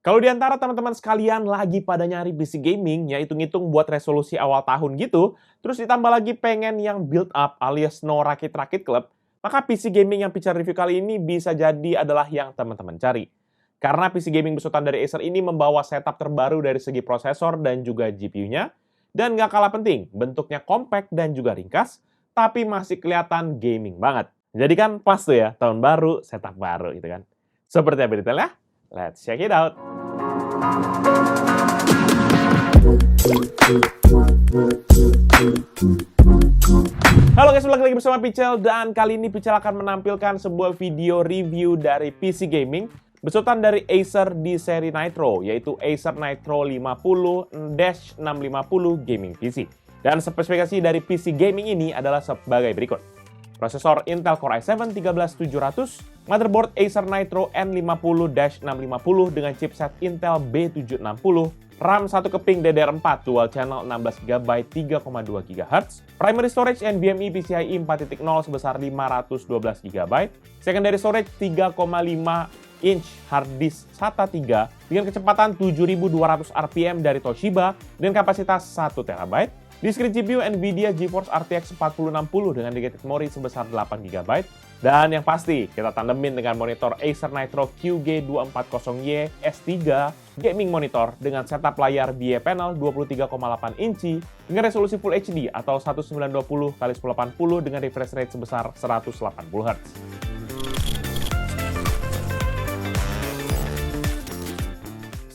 Kalau di antara teman-teman sekalian lagi pada nyari PC gaming, ya hitung-hitung buat resolusi awal tahun gitu, terus ditambah lagi pengen yang build up alias no rakit-rakit klub, maka PC gaming yang Pical review kali ini bisa jadi adalah yang teman-teman cari. Karena PC gaming besutan dari Acer ini membawa setup terbaru dari segi prosesor dan juga GPU-nya, dan nggak kalah penting, bentuknya compact dan juga ringkas, tapi masih kelihatan gaming banget. Jadi kan pas tuh ya, tahun baru, setup baru gitu kan. Seperti apa detailnya? Let's check it out. Halo guys, balik lagi bersama Pical, dan kali ini Pical akan menampilkan sebuah video review dari PC gaming besutan dari Acer di seri Nitro, yaitu Acer Nitro 50-650 Gaming PC. Dan spesifikasi dari PC gaming ini adalah sebagai berikut. Prosesor Intel Core i7 13700, motherboard Acer Nitro N50-650 dengan chipset Intel B760, RAM 1 keping DDR4 dual channel 16GB 3,2 GHz, primary storage NVMe PCIe 4.0 sebesar 512GB, secondary storage 3,5 inch hard disk SATA 3 dengan kecepatan 7200 RPM dari Toshiba dengan kapasitas 1 TB, Discrete GPU NVIDIA GeForce RTX 4060 dengan dedicated memori sebesar 8GB. Dan yang pasti, kita tandemin dengan monitor Acer Nitro QG240Y S3 Gaming Monitor dengan setup layar BA panel 23,8 inci dengan resolusi Full HD atau 1920x1080 dengan refresh rate sebesar 180Hz.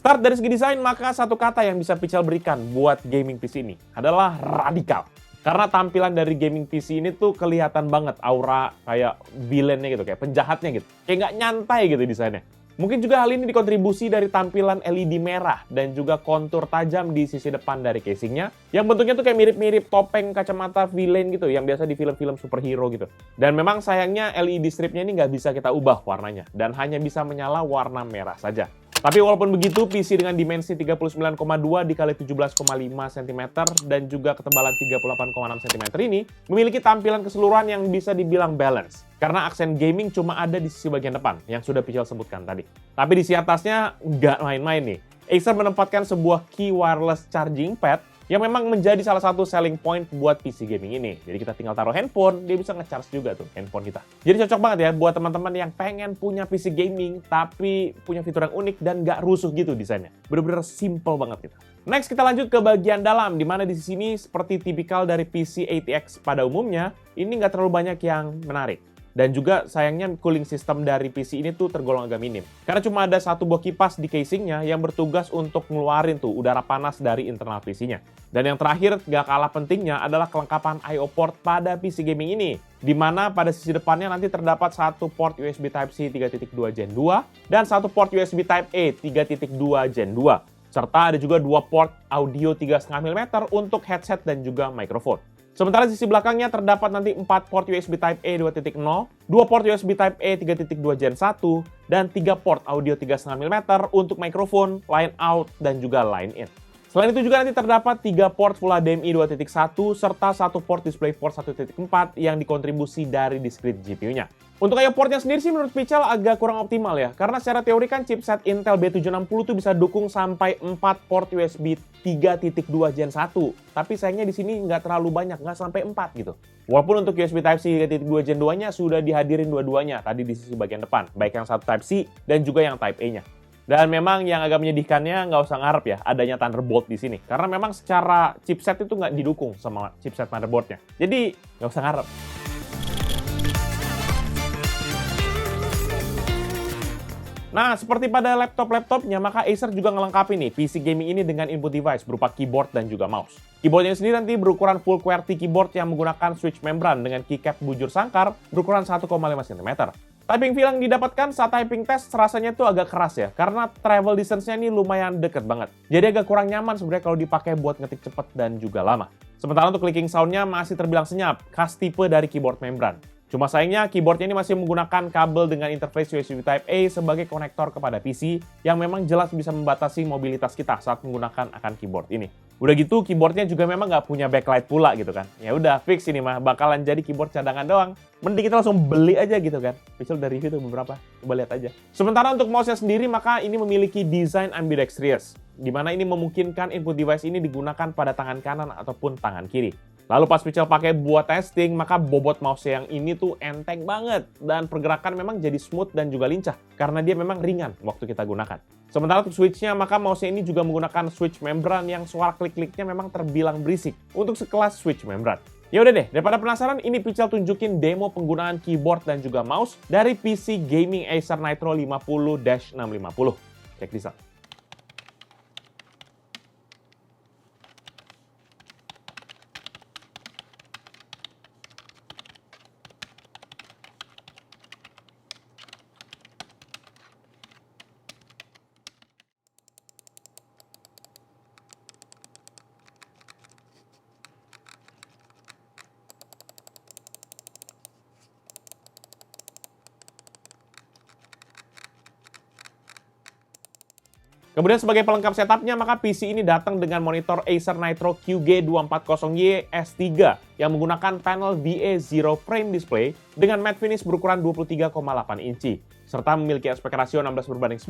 Start dari segi desain, maka satu kata yang bisa Pical berikan buat gaming PC ini adalah radikal. Karena tampilan dari gaming PC ini tuh kelihatan banget aura kayak villain-nya gitu, kayak penjahatnya gitu. Kayak nggak nyantai gitu desainnya. Mungkin juga hal ini dikontribusi dari tampilan LED merah dan juga kontur tajam di sisi depan dari casingnya, yang bentuknya tuh kayak mirip-mirip topeng kacamata villain gitu, yang biasa di film-film superhero gitu. Dan memang sayangnya LED stripnya ini nggak bisa kita ubah warnanya, dan hanya bisa menyala warna merah saja. Tapi walaupun begitu, PC dengan dimensi 39,2 x 17,5 cm dan juga ketebalan 38,6 cm ini memiliki tampilan keseluruhan yang bisa dibilang balance. Karena aksen gaming cuma ada di sisi bagian depan, yang sudah Pical sebutkan tadi. Tapi di sisi atasnya nggak main-main nih. Acer menempatkan sebuah key wireless charging pad yang memang menjadi salah satu selling point buat PC gaming ini. Jadi kita tinggal taruh handphone, dia bisa nge-charge juga tuh handphone kita. Jadi cocok banget ya buat teman-teman yang pengen punya PC gaming, tapi punya fitur yang unik dan nggak rusuh gitu desainnya. Bener-bener simple banget gitu. Next, kita lanjut ke bagian dalam, di mana di sini seperti tipikal dari PC ATX pada umumnya, ini nggak terlalu banyak yang menarik. Dan juga sayangnya cooling system dari PC ini tuh tergolong agak minim. Karena cuma ada satu buah kipas di casingnya yang bertugas untuk ngeluarin tuh udara panas dari internal PC-nya. Dan yang terakhir, gak kalah pentingnya adalah kelengkapan I/O port pada PC gaming ini. Di mana pada sisi depannya nanti terdapat satu port USB Type-C 3.2 Gen 2 dan satu port USB Type-A 3.2 Gen 2. Serta ada juga dua port audio 3,5 mm untuk headset dan juga mikrofon. Sementara di sisi belakangnya terdapat nanti 4 port USB Type-A 2.0, 2 port USB Type-A 3.2 Gen 1, dan 3 port audio 3,5 mm untuk mikrofon, line out, dan juga line in. Selain itu juga nanti terdapat 3 port Full HDMI 2.1 serta 1 port DisplayPort 1.4 yang dikontribusi dari discrete GPU-nya. Untuk I/O portnya sendiri sih menurut Pical agak kurang optimal ya, karena secara teori kan chipset Intel B760 tuh bisa dukung sampai 4 port USB 3.2 Gen 1. Tapi sayangnya di sini nggak terlalu banyak, nggak sampai 4 gitu. Walaupun untuk USB Type-C 3.2 Gen 2-nya sudah dihadirin dua-duanya tadi di sisi bagian depan, baik yang satu Type-C dan juga yang Type-A-nya. Dan memang yang agak menyedihkannya nggak usah ngarep ya adanya Thunderbolt di sini. Karena memang secara chipset itu nggak didukung sama chipset motherboardnya. Jadi nggak usah ngarep. Nah, seperti pada laptop-laptopnya, maka Acer juga ngelengkapi nih PC gaming ini dengan input device berupa keyboard dan juga mouse. Keyboardnya sendiri nanti berukuran full QWERTY keyboard yang menggunakan switch membran dengan keycap bujur sangkar berukuran 1,5 cm. Typing feel yang didapatkan saat typing test rasanya tuh agak keras ya, karena travel distance-nya ini lumayan deket banget. Jadi agak kurang nyaman sebenarnya kalau dipakai buat ngetik cepet dan juga lama. Sementara untuk clicking sound-nya masih terbilang senyap, khas tipe dari keyboard membran. Cuma sayangnya keyboardnya ini masih menggunakan kabel dengan interface USB Type-A sebagai konektor kepada PC yang memang jelas bisa membatasi mobilitas kita saat menggunakan akan keyboard ini. Udah gitu keyboardnya juga memang nggak punya backlight pula gitu kan. Ya udah fix ini mah bakalan jadi keyboard cadangan doang. Mending kita langsung beli aja gitu kan. Pichel dari review tuh beberapa, coba lihat aja. Sementara untuk mouse-nya sendiri maka ini memiliki desain ambidextrous, di mana ini memungkinkan input device ini digunakan pada tangan kanan ataupun tangan kiri. Lalu pas Pichel pakai buat testing, maka bobot mouse yang ini tuh enteng banget. Dan pergerakan memang jadi smooth dan juga lincah, karena dia memang ringan waktu kita gunakan. Sementara untuk switch-nya, maka mouse ini juga menggunakan switch membran yang suara klik-kliknya memang terbilang berisik untuk sekelas switch membran. Ya udah deh, daripada penasaran, ini Pichel tunjukin demo penggunaan keyboard dan juga mouse dari PC gaming Acer Nitro 50-650. Check this out. Kemudian sebagai pelengkap setupnya, maka PC ini datang dengan monitor Acer Nitro QG240Y S3 yang menggunakan panel VA Zero Frame Display dengan matte finish berukuran 23,8 inci, serta memiliki aspek rasio 16:9,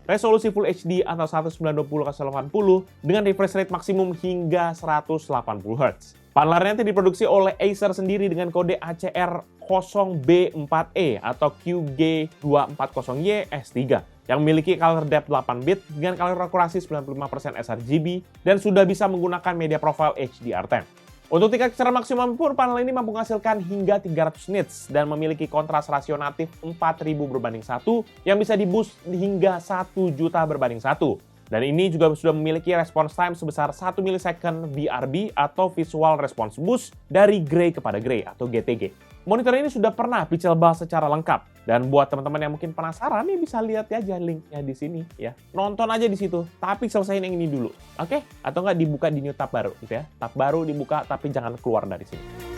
resolusi Full HD atau 1920x1080 dengan refresh rate maksimum hingga 180 Hz. Panelernya itu diproduksi oleh Acer sendiri dengan kode ACR 0B4E atau QG240Y S3 yang memiliki color depth 8 bit dengan color akurasi 95% sRGB dan sudah bisa menggunakan media profile HDR10. Untuk tingkat kecerdasan maksimum pun panel ini mampu menghasilkan hingga 300 nits dan memiliki kontras rasio natif 4000:1 yang bisa di-boost hingga 1 juta berbanding 1. Dan ini juga sudah memiliki response time sebesar 1 millisecond VRB atau Visual Response Boost dari gray kepada gray atau GTG. Monitor ini sudah pernah Pichel bahas secara lengkap. Dan buat teman-teman yang mungkin penasaran nih bisa lihat aja linknya di sini ya. Nonton aja di situ, tapi selesaiin yang ini dulu. Oke? Atau nggak dibuka di new tab baru gitu ya. Tab baru dibuka tapi jangan keluar dari sini.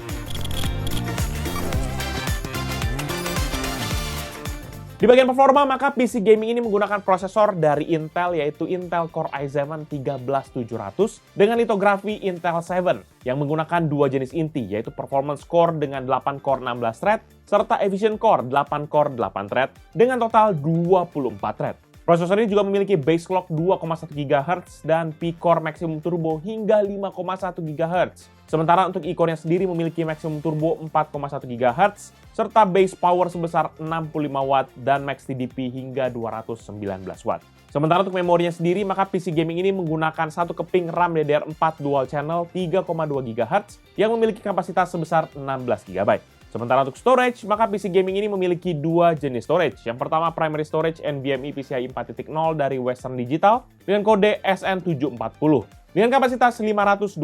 Di bagian performa, maka PC gaming ini menggunakan prosesor dari Intel yaitu Intel Core i7 13700 dengan litografi Intel 7 yang menggunakan dua jenis inti yaitu Performance Core dengan 8 core 16 thread serta Efficient Core 8 core 8 thread dengan total 24 thread. Prosesor ini juga memiliki base clock 2,1 GHz dan P-Core Maximum Turbo hingga 5,1 GHz. Sementara untuk E-Core-nya sendiri memiliki Maximum Turbo 4,1 GHz serta base power sebesar 65 Watt dan Max TDP hingga 219 Watt. Sementara untuk memorinya sendiri, maka PC gaming ini menggunakan satu keping RAM DDR4 Dual Channel 3,2 GHz yang memiliki kapasitas sebesar 16 GB. Sementara untuk storage, maka PC gaming ini memiliki dua jenis storage. Yang pertama primary storage NVMe PCIe 4.0 dari Western Digital dengan kode SN740 dengan kapasitas 512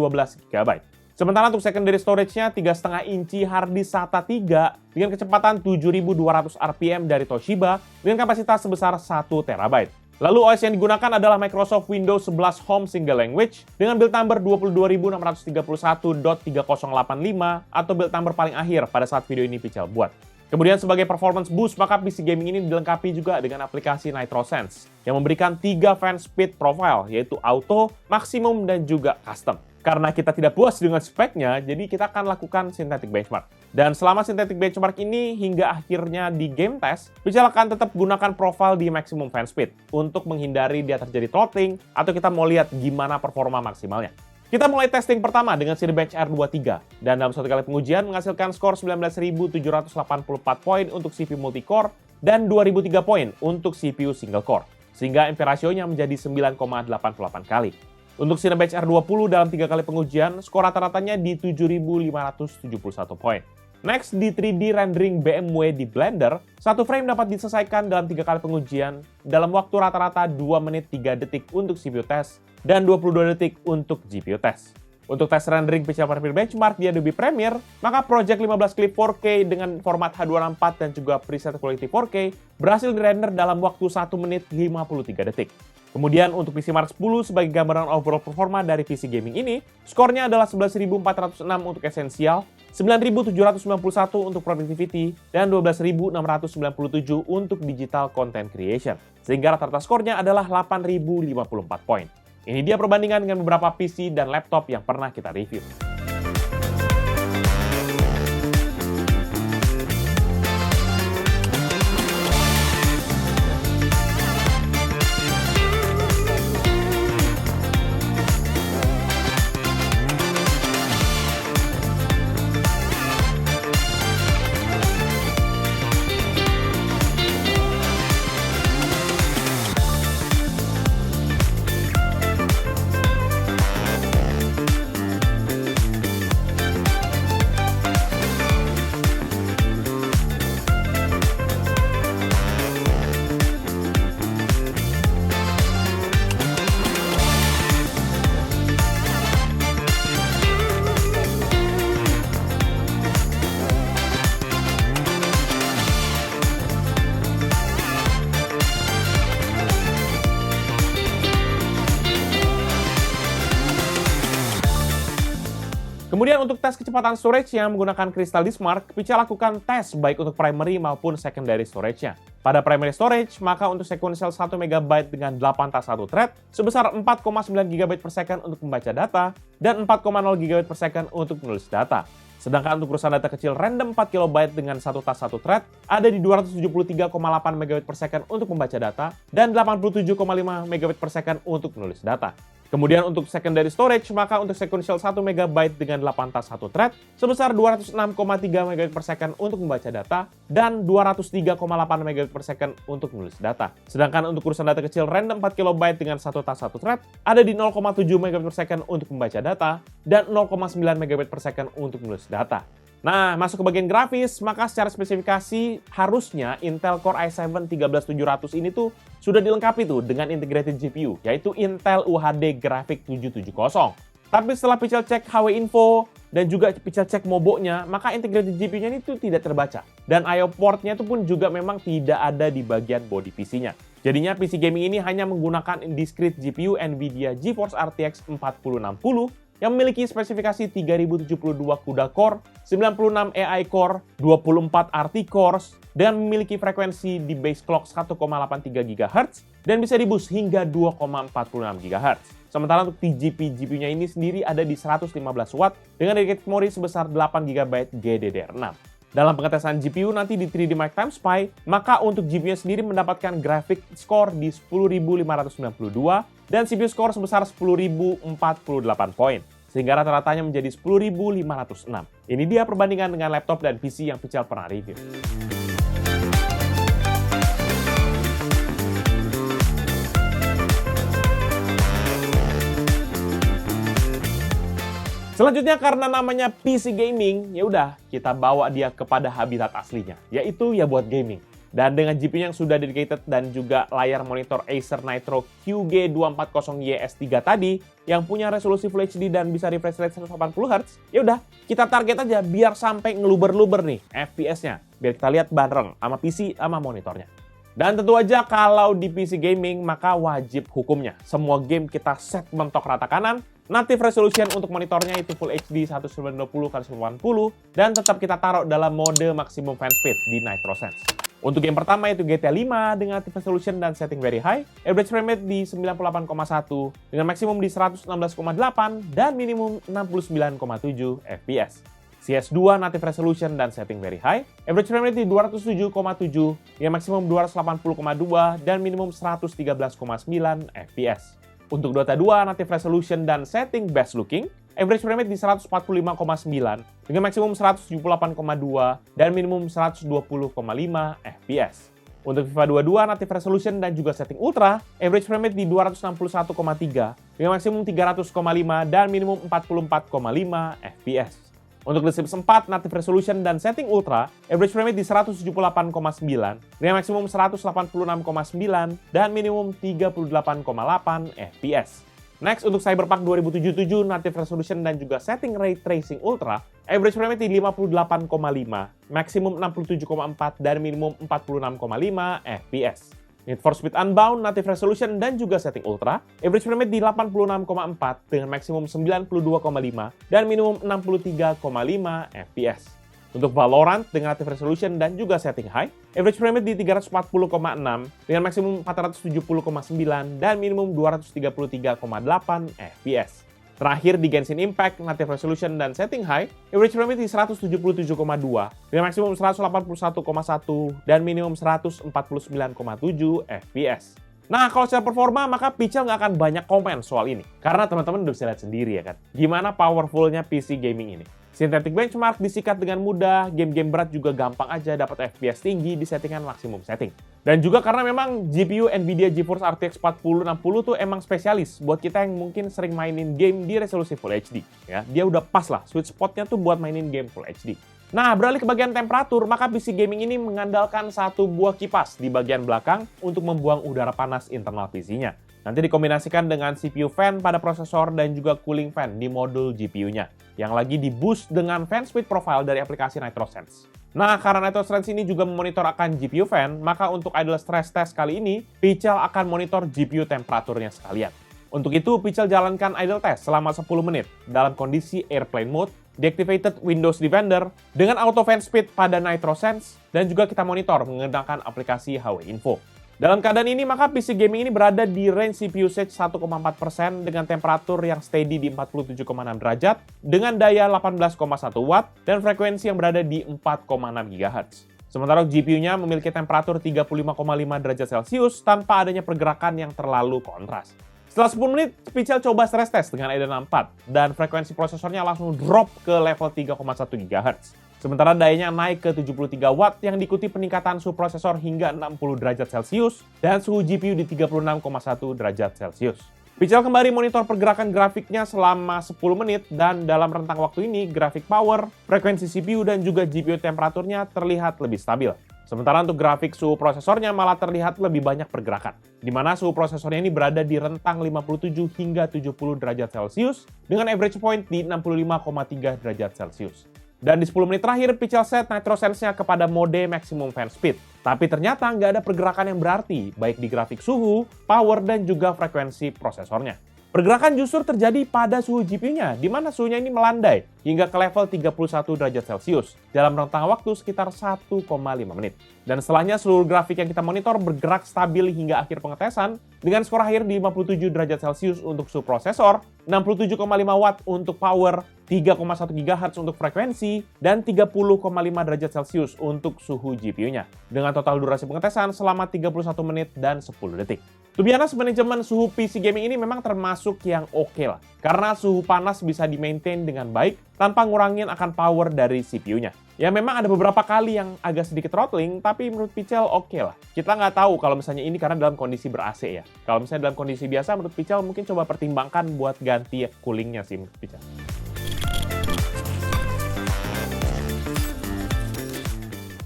GB. Sementara untuk secondary storage-nya 3,5 inci harddisk SATA 3 dengan kecepatan 7200 RPM dari Toshiba dengan kapasitas sebesar 1 TB. Lalu OS yang digunakan adalah Microsoft Windows 11 Home Single Language dengan build number 22631.3085 atau build number paling akhir pada saat video ini Pichel buat. Kemudian sebagai performance boost, maka PC gaming ini dilengkapi juga dengan aplikasi NitroSense yang memberikan 3 fan speed profile yaitu auto, maksimum, dan juga custom. Karena kita tidak puas dengan speknya, jadi kita akan lakukan synthetic benchmark. Dan selama synthetic benchmark ini hingga akhirnya di game test, Pichel akan tetap gunakan profile di maximum fan speed untuk menghindari dia terjadi throttling atau kita mau lihat gimana performa maksimalnya. Kita mulai testing pertama dengan Cinebench R23 dan dalam satu kali pengujian menghasilkan skor 19.784 poin untuk CPU multicore dan 2.003 poin untuk CPU single core, sehingga MP rasionya menjadi 9,88 kali. Untuk Cinebench R20 dalam 3 kali pengujian, skor rata-ratanya di 7.571 poin. Next, di 3D rendering BMW di Blender, satu frame dapat diselesaikan dalam 3 kali pengujian dalam waktu rata-rata 2 menit 3 detik untuk CPU test dan 22 detik untuk GPU test. Untuk tes rendering Pichel benchmark di Adobe Premiere, maka Project 15 Clip 4K dengan format H264 dan juga preset quality 4K berhasil dirender dalam waktu 1 menit 53 detik. Kemudian untuk PC Mark 10 sebagai gambaran overall performa dari PC gaming ini, skornya adalah 11.406 untuk Essential, 9.791 untuk Productivity, dan 12.697 untuk Digital Content Creation. Sehingga rata-rata skornya adalah 8.054 poin. Ini dia perbandingan dengan beberapa PC dan laptop yang pernah kita review. Kemudian untuk tes kecepatan storage yang menggunakan Crystal Disk Mark, Picha lakukan tes baik untuk primary maupun secondary storage-nya. Pada primary storage, maka untuk sequential 1 MB dengan 8 tas 1 thread sebesar 4,9 GB per second untuk membaca data dan 4,0 GB per second untuk menulis data. Sedangkan untuk urusan data kecil random 4 KB dengan 1 tas 1 thread ada di 273,8 MB per second untuk membaca data dan 87,5 MB per second untuk menulis data. Kemudian untuk secondary storage, maka untuk sequential 1 MB dengan 8 tas 1 thread sebesar 206,3 MB per second untuk membaca data dan 203,8 MB per second untuk menulis data. Sedangkan untuk urusan data kecil random 4 KB dengan 1 tas 1 thread ada di 0,7 MB per second untuk membaca data dan 0,9 MB per second untuk menulis data. Nah, masuk ke bagian grafis, maka secara spesifikasi harusnya Intel Core i7-13700 ini tuh sudah dilengkapi tuh dengan integrated GPU, yaitu Intel UHD Graphic 770. Tapi setelah Pichel cek HW Info dan juga Pichel cek Mobo-nya, maka integrated GPU-nya itu tidak terbaca. Dan I/O port-nya itu pun juga memang tidak ada di bagian body PC-nya. Jadinya PC gaming ini hanya menggunakan discrete GPU NVIDIA GeForce RTX 4060 yang memiliki spesifikasi 3072 CUDA core, 96 AI core, 24 RT cores, dan memiliki frekuensi di base clock 1,83 GHz dan bisa di-boost hingga 2,46 GHz. Sementara untuk TGP GPU-nya ini sendiri ada di 115 Watt dengan dedicated memori sebesar 8 GB GDDR6. Dalam pengetesan GPU nanti di 3D Mark Time Spy, maka untuk GPU-nya sendiri mendapatkan graphic score di 10.592 dan CPU score sebesar 10.048 poin, sehingga rata-ratanya menjadi 10.506. Ini dia perbandingan dengan laptop dan PC yang Pichel pernah review. Selanjutnya karena namanya PC gaming, ya udah kita bawa dia kepada habitat aslinya, yaitu ya buat gaming. Dan dengan GPU yang sudah dedicated dan juga layar monitor Acer Nitro QG240YS3 tadi yang punya resolusi Full HD dan bisa refresh rate 180 Hz, ya udah kita target aja biar sampai ngeluber-luber nih FPS-nya, biar kita lihat bareng sama PC sama monitornya. Dan tentu aja kalau di PC gaming maka wajib hukumnya semua game kita set mentok rata kanan, native resolution untuk monitornya itu Full HD 1920x1080 dan tetap kita taruh dalam mode maximum fan speed di Nitro Sense. Untuk game pertama itu GTA 5 dengan native resolution dan setting very high, average frame rate di 98,1 dengan maksimum di 116,8 dan minimum 69,7 FPS. CS2 native resolution dan setting very high, average frame rate di 207,7 dengan maksimum 280,2 dan minimum 113,9 FPS. Untuk Dota 2 native resolution dan setting best looking, average frame rate di 145,9 dengan maksimum 178,2 dan minimum 120,5 FPS. Untuk FIFA 22 native resolution dan juga setting ultra, average frame rate di 261,3 dengan maksimum 300,5 dan minimum 44,5 FPS. Untuk The Sims 4 native resolution dan setting ultra, average frame rate di 178,9 dengan maksimum 186,9 dan minimum 38,8 FPS. Next, untuk Cyberpunk 2077 native resolution dan juga setting ray tracing ultra, average frame rate di 58,5, maksimum 67,4 dan minimum 46,5 FPS. Need for Speed Unbound native resolution dan juga setting ultra, average frame rate di 86,4 dengan maksimum 92,5 dan minimum 63,5 FPS. Untuk Valorant dengan native resolution dan juga setting high, average frame rate di 340,6 dengan maksimum 470,9 dan minimum 233,8 FPS. Terakhir di Genshin Impact, native resolution dan setting high, average frame rate di 177,2 dengan maksimum 181,1 dan minimum 149,7 FPS. Nah, kalau secara performa, maka Pichel nggak akan banyak komen soal ini. Karena teman-teman udah bisa lihat sendiri ya kan, gimana powerfulnya PC gaming ini. Synthetic benchmark disikat dengan mudah, game-game berat juga gampang aja dapat FPS tinggi di settingan maksimum setting. Dan juga karena memang GPU Nvidia GeForce RTX 4060 tuh emang spesialis buat kita yang mungkin sering mainin game di resolusi Full HD. Ya, dia udah pas lah, sweet spotnya tuh buat mainin game Full HD. Nah, beralih ke bagian temperatur, maka PC gaming ini mengandalkan satu buah kipas di bagian belakang untuk membuang udara panas internal PC-nya. Nanti dikombinasikan dengan CPU fan pada prosesor dan juga cooling fan di modul GPU-nya, yang lagi di-boost dengan fan speed profile dari aplikasi NitroSense. Nah, karena NitroSense ini juga memonitor akan GPU fan, maka untuk idle stress test kali ini, Pichel akan monitor GPU temperaturnya sekalian. Untuk itu, Pichel jalankan idle test selama 10 menit dalam kondisi airplane mode, deactivated Windows Defender, dengan auto fan speed pada NitroSense, dan juga kita monitor menggunakan aplikasi HW Info. Dalam keadaan ini, maka PC gaming ini berada di range CPU usage 1,4% dengan temperatur yang steady di 47,6 derajat, dengan daya 18,1 watt, dan frekuensi yang berada di 4,6 GHz. Sementara GPU-nya memiliki temperatur 35,5 derajat Celcius tanpa adanya pergerakan yang terlalu kontras. Setelah 10 menit, Pichel coba stress test dengan Adreno 4, dan frekuensi prosesornya langsung drop ke level 3,1 GHz. Sementara dayanya naik ke 73 watt yang diikuti peningkatan suhu prosesor hingga 60 derajat Celcius dan suhu GPU di 36,1 derajat Celcius. Pichel kembali monitor pergerakan grafiknya selama 10 menit dan dalam rentang waktu ini grafik power, frekuensi CPU dan juga GPU temperaturnya terlihat lebih stabil. Sementara untuk grafik suhu prosesornya malah terlihat lebih banyak pergerakan, di mana suhu prosesornya ini berada di rentang 57 hingga 70 derajat Celcius dengan average point di 65,3 derajat Celcius. Dan di 10 menit terakhir, Pichel set NitroSense-nya kepada mode maximum fan speed. Tapi ternyata nggak ada pergerakan yang berarti, baik di grafik suhu, power, dan juga frekuensi prosesornya. Pergerakan justru terjadi pada suhu GPU-nya, di mana suhunya ini melandai hingga ke level 31 derajat Celcius dalam rentang waktu sekitar 1,5 menit. Dan setelahnya seluruh grafik yang kita monitor bergerak stabil hingga akhir pengetesan dengan skor akhir di 57 derajat Celcius untuk suhu prosesor, 67,5 watt untuk power, 3,1 GHz untuk frekuensi, dan 30,5 derajat Celcius untuk suhu GPU-nya. Dengan total durasi pengetesan selama 31 menit dan 10 detik. To be honest, manajemen suhu PC gaming ini memang termasuk yang oke lah. Karena suhu panas bisa di-maintain dengan baik tanpa ngurangin akan power dari CPU-nya. Ya memang ada beberapa kali yang agak sedikit throttling, tapi menurut Pichel oke lah. Kita nggak tahu kalau misalnya ini karena dalam kondisi ber-AC ya. Kalau misalnya dalam kondisi biasa, menurut Pichel mungkin coba pertimbangkan buat ganti coolingnya sih menurut Pichel.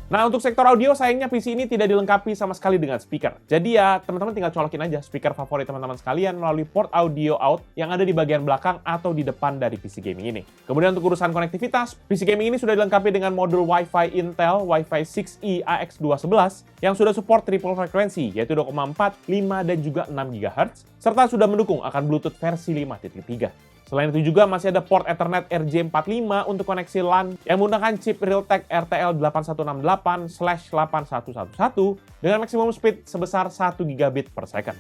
Nah, untuk sektor audio, sayangnya PC ini tidak dilengkapi sama sekali dengan speaker. Jadi ya, teman-teman tinggal colokin aja speaker favorit teman-teman sekalian melalui port audio out yang ada di bagian belakang atau di depan dari PC gaming ini. Kemudian untuk urusan konektivitas, PC gaming ini sudah dilengkapi dengan modul Wi-Fi Intel Wi-Fi 6E AX211 yang sudah support triple frekuensi, yaitu 2,4, 5, dan juga 6 GHz, serta sudah mendukung akan Bluetooth versi 5.3. Selain itu juga masih ada port Ethernet RJ45 untuk koneksi LAN yang menggunakan chip Realtek RTL8168/8111 dengan maksimum speed sebesar 1 gigabit per second.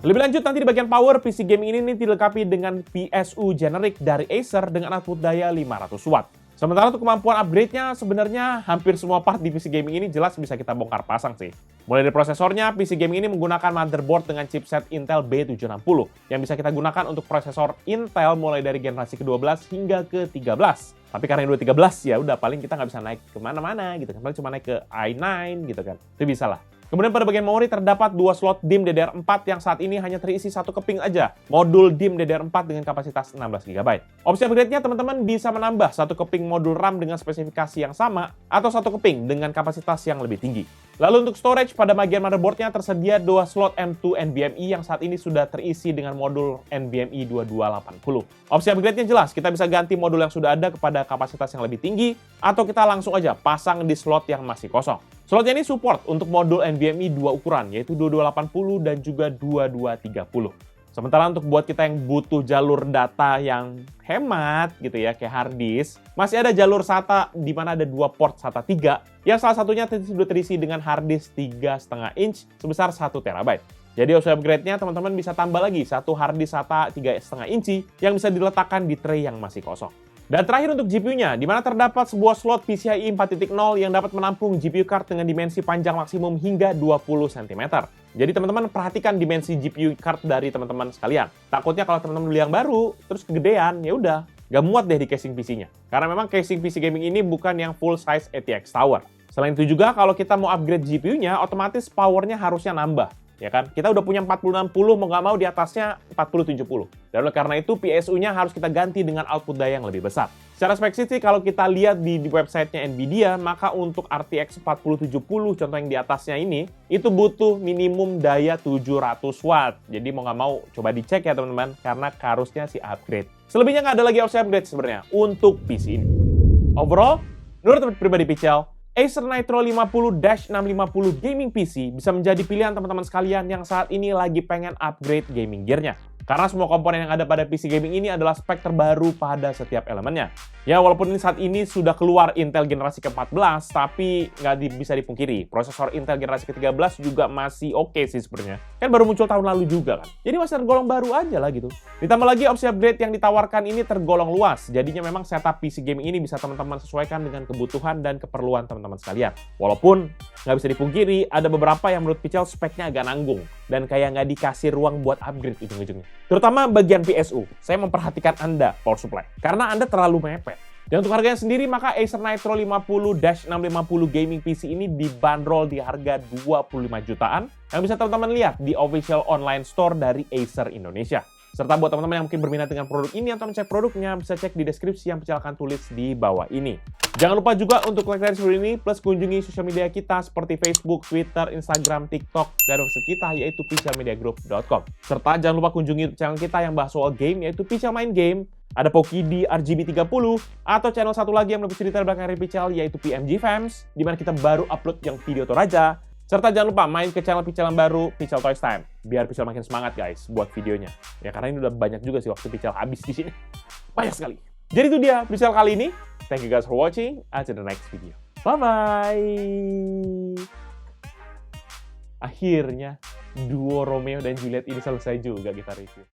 Lebih lanjut nanti di bagian power, PC gaming ini dilengkapi dengan PSU generic dari Acer dengan output daya 500 watt. Sementara untuk kemampuan upgrade-nya, sebenarnya hampir semua part di PC gaming ini jelas bisa kita bongkar pasang sih. Mulai dari prosesornya, PC gaming ini menggunakan motherboard dengan chipset Intel B760 yang bisa kita gunakan untuk prosesor Intel mulai dari generasi ke-12 hingga ke-13. Tapi karena yang udah 13 ya udah paling kita nggak bisa naik kemana-mana gitu kan, paling cuma naik ke i9 gitu kan, itu bisa lah. Kemudian pada bagian memori terdapat 2 slot DIMM DDR4 yang saat ini hanya terisi 1 keping aja. Modul DIMM DDR4 dengan kapasitas 16 GB. Opsi upgrade-nya teman-teman bisa menambah 1 keping modul RAM dengan spesifikasi yang sama atau 1 keping dengan kapasitas yang lebih tinggi. Lalu untuk storage pada bagian motherboard-nya tersedia 2 slot M2 NVMe yang saat ini sudah terisi dengan modul NVMe 2280. Opsi upgrade-nya jelas, kita bisa ganti modul yang sudah ada kepada kapasitas yang lebih tinggi atau kita langsung aja pasang di slot yang masih kosong. Slotnya ini support untuk modul NVMe 2 ukuran, yaitu 2280 dan juga 2230. Sementara untuk buat kita yang butuh jalur data yang hemat gitu ya, kayak hard disk, masih ada jalur SATA di mana ada 2 port SATA 3, yang salah satunya sudah terisi dengan hard disk 3,5 inch sebesar 1 TB. Jadi opsi upgrade-nya teman-teman bisa tambah lagi satu hard disk SATA 3,5 inci yang bisa diletakkan di tray yang masih kosong. Dan terakhir untuk GPU-nya, di mana terdapat sebuah slot PCIe 4.0 yang dapat menampung GPU card dengan dimensi panjang maksimum hingga 20 cm. Jadi teman-teman perhatikan dimensi GPU card dari teman-teman sekalian. Takutnya kalau teman-teman beli yang baru, terus kegedean, ya udah, nggak muat deh di casing PC-nya. Karena memang casing PC gaming ini bukan yang full size ATX Tower. Selain itu juga kalau kita mau upgrade GPU-nya, otomatis powernya harusnya nambah. Ya kan? Kita udah punya 4060, mau nggak mau di atasnya 4070. Dan oleh karena itu PSU-nya harus kita ganti dengan output daya yang lebih besar. Secara spesifik sih kalau kita lihat di websitenya Nvidia, maka untuk RTX 4070 contoh yang di atasnya ini, itu butuh minimum daya 700 watt. Jadi mau nggak mau coba dicek ya teman-teman, karena harusnya sih upgrade. Selebihnya nggak ada lagi opsi upgrade sebenarnya untuk PC ini. Overall, menurut pribadi Pichel, Acer Nitro 50-650 gaming PC bisa menjadi pilihan teman-teman sekalian yang saat ini lagi pengen upgrade gaming gear-nya. Karena semua komponen yang ada pada PC gaming ini adalah spek terbaru pada setiap elemennya. Ya, walaupun ini saat ini sudah keluar Intel generasi ke-14, tapi nggak bisa dipungkiri, prosesor Intel generasi ke-13 juga masih oke sih sebenarnya. Kan baru muncul tahun lalu juga kan. Jadi masih tergolong baru aja lah gitu. Ditambah lagi opsi upgrade yang ditawarkan ini tergolong luas, jadinya memang setup PC gaming ini bisa teman-teman sesuaikan dengan kebutuhan dan keperluan teman-teman sekalian. Walaupun nggak bisa dipungkiri, ada beberapa yang menurut Pichel speknya agak nanggung, dan kayak nggak dikasih ruang buat upgrade ujung-ujungnya. Terutama bagian PSU, saya memperhatikan Anda power supply, karena Anda terlalu mepet. Dan untuk harganya sendiri, maka Acer Nitro 50-650 gaming PC ini dibanderol di harga 25 jutaan, yang bisa teman-teman lihat di official online store dari Acer Indonesia. Serta buat teman-teman yang mungkin berminat dengan produk ini atau mencek produknya, bisa cek di deskripsi yang Pichel akan tulis di bawah ini. Jangan lupa juga untuk like dari video ini, plus kunjungi sosial media kita seperti Facebook, Twitter, Instagram, TikTok, dan website kita yaitu pichelmediagroup.com. Serta jangan lupa kunjungi channel kita yang bahas soal game yaitu Pichel Main Game, ada Pokidi RGB 30, atau channel satu lagi yang lebih cerita belakang dari Pichel yaitu PMG Fams, di mana kita baru upload yang video Toraja. Serta jangan lupa main ke channel Pichel yang baru, Pichel Toys Time, biar Pichel makin semangat guys buat videonya. Ya karena ini udah banyak juga sih waktu Pichel habis di sini. Banyak sekali. Jadi itu dia Pichel kali ini. Thank you guys for watching. Until the next video. Bye-bye. Akhirnya duo Romeo dan Juliet ini selesai juga kita review.